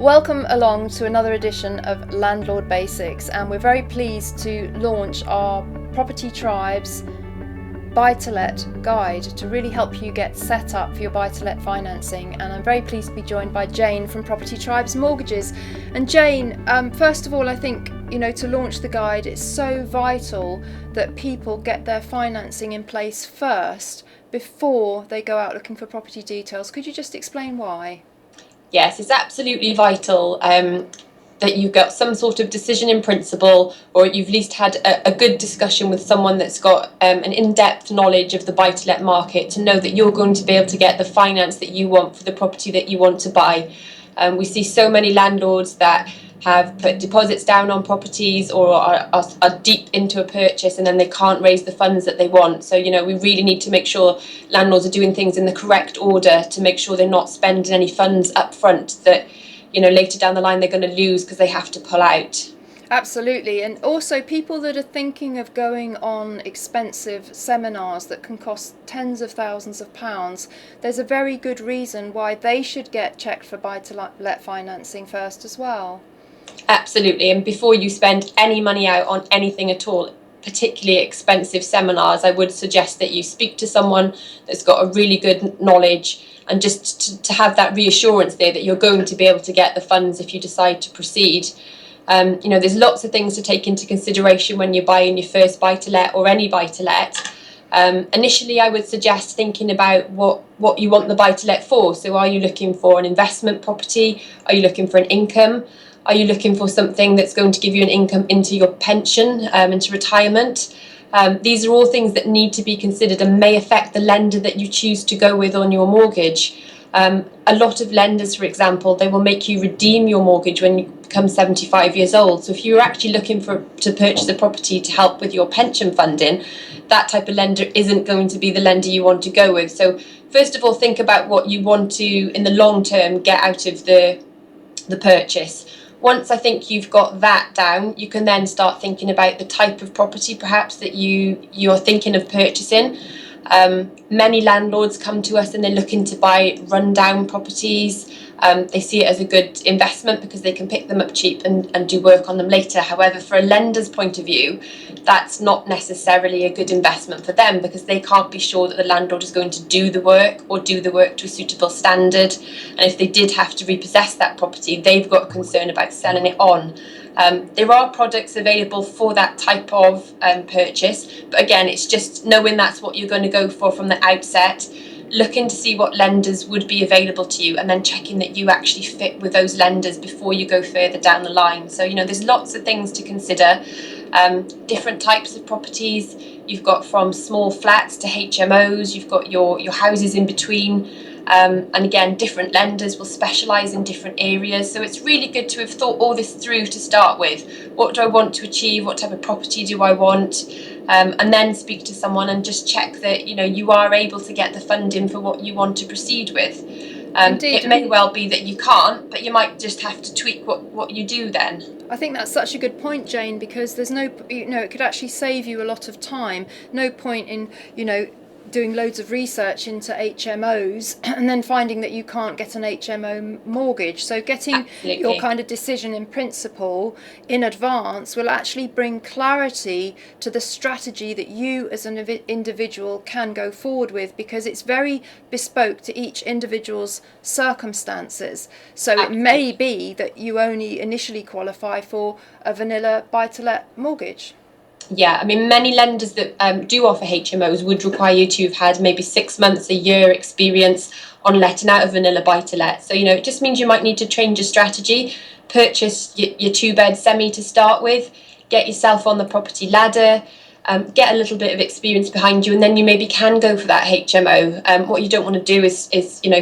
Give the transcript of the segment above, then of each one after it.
Welcome along to another edition of Landlord Basics, and we're very pleased to launch our Property Tribes buy-to-let guide to really help you get set up for your buy-to-let financing. And I'm very pleased to be joined by Jane from Property Tribes Mortgages. And Jane, first of all, I think, to launch the guide, it's so vital that people get their financing in place first before they go out looking for property details. Could you just explain why? Yes, it's absolutely vital that you've got some sort of decision in principle, or you've at least had a good discussion with someone that's got an in-depth knowledge of the buy-to-let market to know that you're going to be able to get the finance that you want for the property that you want to buy. We see so many landlords that have put deposits down on properties or are deep into a purchase, and then they can't raise the funds that they want. So, we really need to make sure landlords are doing things in the correct order to make sure they're not spending any funds up front that, later down the line they're going to lose because they have to pull out. Absolutely. And also people that are thinking of going on expensive seminars that can cost tens of thousands of pounds, there's a very good reason why they should get checked for buy-to-let financing first as well. Absolutely. And before you spend any money out on anything at all, particularly expensive seminars, I would suggest that you speak to someone that's got a really good knowledge, and just to have that reassurance there that you're going to be able to get the funds if you decide to proceed. There's lots of things to take into consideration when you're buying your first buy-to-let or any buy-to-let. Initially, I would suggest thinking about what you want the buy-to-let for. So are you looking for an investment property? Are you looking for an income? Are you looking for something that's going to give you an income into your pension, into retirement? These are all things that need to be considered and may affect the lender that you choose to go with on your mortgage. A lot of lenders, for example, they will make you redeem your mortgage when you become 75 years old. So if you're actually looking to purchase a property to help with your pension funding, that type of lender isn't going to be the lender you want to go with. So first of all, think about what you want to, in the long term, get out of the purchase. Once I think you've got that down, you can then start thinking about the type of property perhaps that you're thinking of purchasing. Many landlords come to us and they're looking to buy rundown properties. They see it as a good investment because they can pick them up cheap and do work on them later. However, for a lender's point of view, that's not necessarily a good investment for them because they can't be sure that the landlord is going to do the work or do the work to a suitable standard. And if they did have to repossess that property, they've got a concern about selling it on. There are products available for that type of purchase, but again, it's just knowing that's what you're going to go for from the outset, looking to see what lenders would be available to you, and then checking that you actually fit with those lenders before you go further down the line. So, there's lots of things to consider. Different types of properties. You've got from small flats to HMOs, you've got your houses in between. And again, different lenders will specialise in different areas. So it's really good to have thought all this through to start with. What do I want to achieve? What type of property do I want? And then speak to someone and just check that, you are able to get the funding for what you want to proceed with. Indeed. It may well be that you can't, but you might just have to tweak what you do then. I think that's such a good point, Jane, because there's no, it could actually save you a lot of time. No point in, doing loads of research into HMOs and then finding that you can't get an HMO mortgage. So getting Absolutely. your kind of decision in principle in advance will actually bring clarity to the strategy that you as an individual can go forward with, because it's very bespoke to each individual's circumstances. So Absolutely. It may be that you only initially qualify for a vanilla buy-to-let mortgage. Yeah, many lenders that do offer HMOs would require you to have had maybe 6 months, a year experience on letting out a vanilla buy-to-let. So, it just means you might need to change your strategy, purchase your two-bed semi to start with, get yourself on the property ladder, get a little bit of experience behind you, and then you maybe can go for that HMO. What you don't want to do is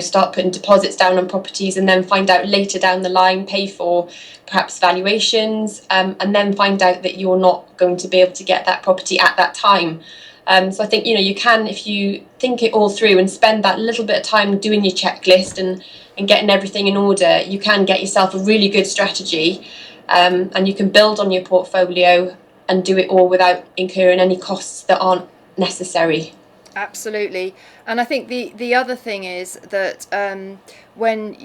start putting deposits down on properties and then find out later down the line, pay for perhaps valuations, and then find out that you're not going to be able to get that property at that time. So I think, you can, if you think it all through and spend that little bit of time doing your checklist and getting everything in order, you can get yourself a really good strategy, and you can build on your portfolio and do it all without incurring any costs that aren't necessary. Absolutely. And I think the other thing is that when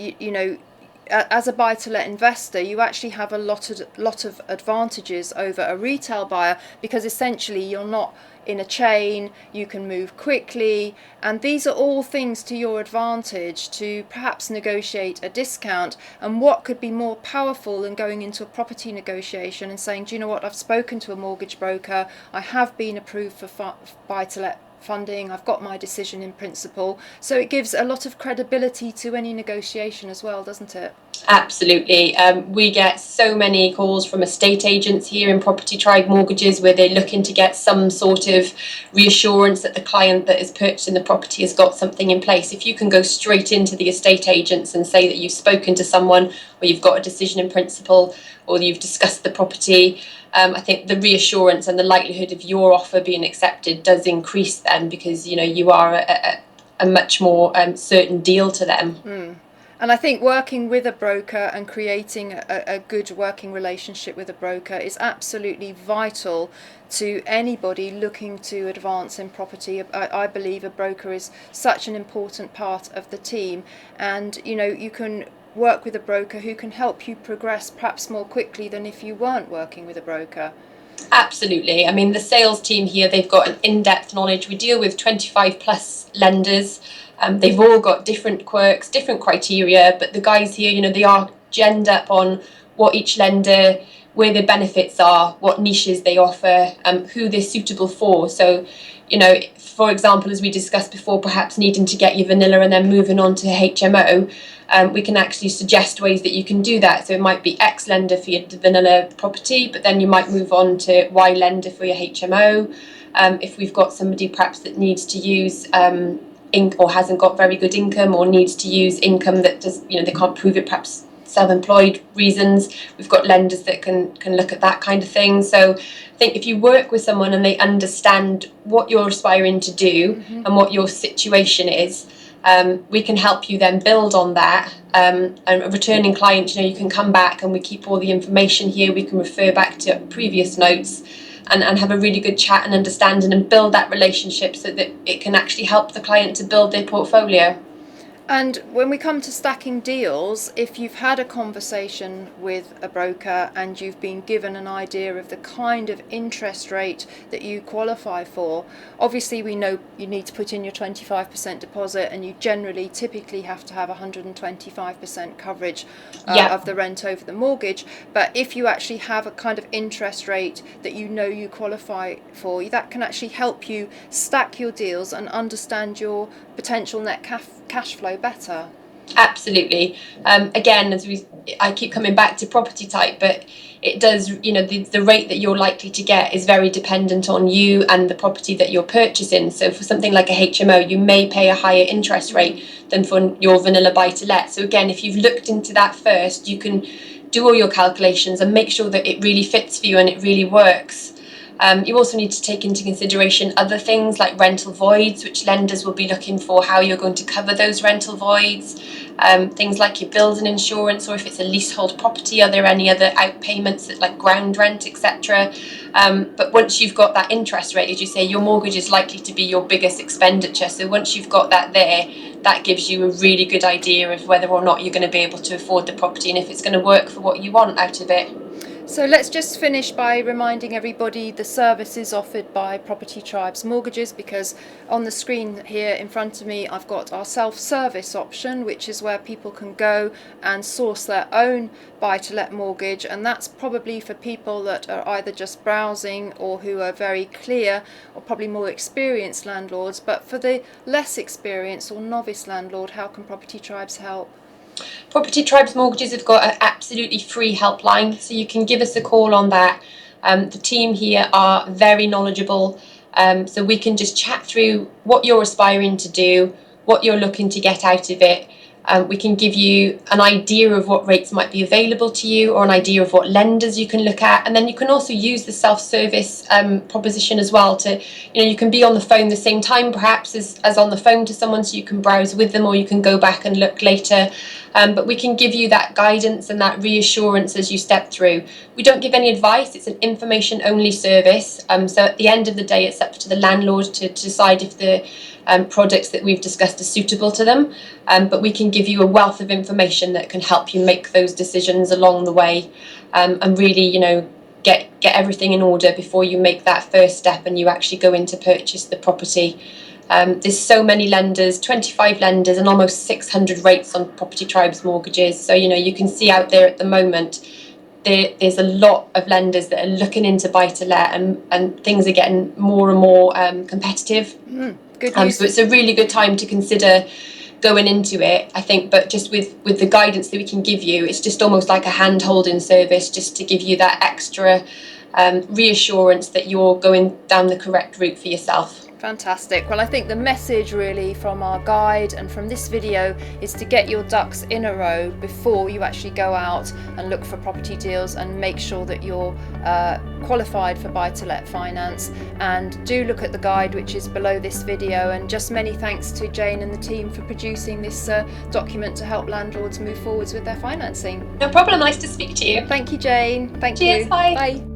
as a buy-to-let investor, you actually have a lot of advantages over a retail buyer, because essentially you're not in a chain, you can move quickly, and these are all things to your advantage to perhaps negotiate a discount. And what could be more powerful than going into a property negotiation and saying, do you know what, I've spoken to a mortgage broker, I have been approved for buy-to-let funding, I've got my decision in principle. So it gives a lot of credibility to any negotiation as well, doesn't it? Absolutely. We get so many calls from estate agents here in Property Tribe Mortgages where they're looking to get some sort of reassurance that the client that is purchasing the property has got something in place. If you can go straight into the estate agents and say that you've spoken to someone, or you've got a decision in principle, or you've discussed the property, I think the reassurance and the likelihood of your offer being accepted does increase then, because you are a much more certain deal to them. And I think working with a broker and creating a good working relationship with a broker is absolutely vital to anybody looking to advance in property. I believe a broker is such an important part of the team, and you can work with a broker who can help you progress perhaps more quickly than if you weren't working with a broker. Absolutely. I mean, the sales team here, they've got an in-depth knowledge. We deal with 25 plus lenders. They've all got different quirks, different criteria, but the guys here, they are genned up on what each lender, where their benefits are, what niches they offer, who they're suitable for. So, for example, as we discussed before, perhaps needing to get your vanilla and then moving on to HMO, we can actually suggest ways that you can do that. So it might be X lender for your vanilla property, but then you might move on to Y lender for your HMO. If we've got somebody perhaps that needs to use or hasn't got very good income, or needs to use income that does, they can't prove it, perhaps self-employed reasons, we've got lenders that can look at that kind of thing. So I think if you work with someone and they understand what you're aspiring to do and what your situation is, we can help you then build on that. And a returning client, you can come back and we keep all the information here. We can refer back to previous notes and have a really good chat and understanding and build that relationship so that it can actually help the client to build their portfolio. And when we come to stacking deals, if you've had a conversation with a broker and you've been given an idea of the kind of interest rate that you qualify for, obviously we know you need to put in your 25% deposit, and you typically have to have 125% coverage of the rent over the mortgage. But if you actually have a kind of interest rate that you qualify for, that can actually help you stack your deals and understand your potential net cash flow better. Absolutely. Again, I keep coming back to property type, but it does, the rate that you're likely to get is very dependent on you and the property that you're purchasing. So for something like a HMO, you may pay a higher interest rate than for your vanilla buy-to-let. So again, if you've looked into that first, you can do all your calculations and make sure that it really fits for you and it really works. You also need to take into consideration other things like rental voids, which lenders will be looking for how you're going to cover those rental voids. Things like your building insurance, or if it's a leasehold property, are there any other outpayments like ground rent, etc. But once you've got that interest rate, as you say, your mortgage is likely to be your biggest expenditure. So once you've got that there, that gives you a really good idea of whether or not you're going to be able to afford the property and if it's going to work for what you want out of it. So let's just finish by reminding everybody the services offered by Property Tribes Mortgages, because on the screen here in front of me I've got our self-service option, which is where people can go and source their own buy-to-let mortgage, and that's probably for people that are either just browsing or who are very clear or probably more experienced landlords. But for the less experienced or novice landlord, how can Property Tribes help? Property Tribes Mortgages have got an absolutely free helpline, so you can give us a call on that. The team here are very knowledgeable, so we can just chat through what you're aspiring to do, what you're looking to get out of it. We can give you an idea of what rates might be available to you, or an idea of what lenders you can look at, and then you can also use the self-service proposition as well to, you can be on the phone the same time perhaps as on the phone to someone, so you can browse with them, or you can go back and look later. but we can give you that guidance and that reassurance as you step through. We don't give any advice, it's an information only service, so at the end of the day it's up to the landlord to decide if the projects that we've discussed are suitable to them, but we can give you a wealth of information that can help you make those decisions along the way, and really, you know, get everything in order before you make that first step and you actually go in to purchase the property. There's so many lenders, 25 lenders and almost 600 rates on Property Tribes mortgages, so you know, you can see out there at the moment there's a lot of lenders that are looking into buy-to-let, and things are getting more and more competitive. Good news. So it's a really good time to consider going into it, I think, but just with the guidance that we can give you, it's just almost like a hand-holding service, just to give you that extra reassurance that you're going down the correct route for yourself. Fantastic. Well, I think the message really from our guide and from this video is to get your ducks in a row before you actually go out and look for property deals, and make sure that you're qualified for buy-to-let finance. And do look at the guide which is below this video, and just many thanks to Jane and the team for producing this document to help landlords move forwards with their financing. No problem, nice to speak to you. Thank you, Jane. Thank you. Cheers, bye. Bye.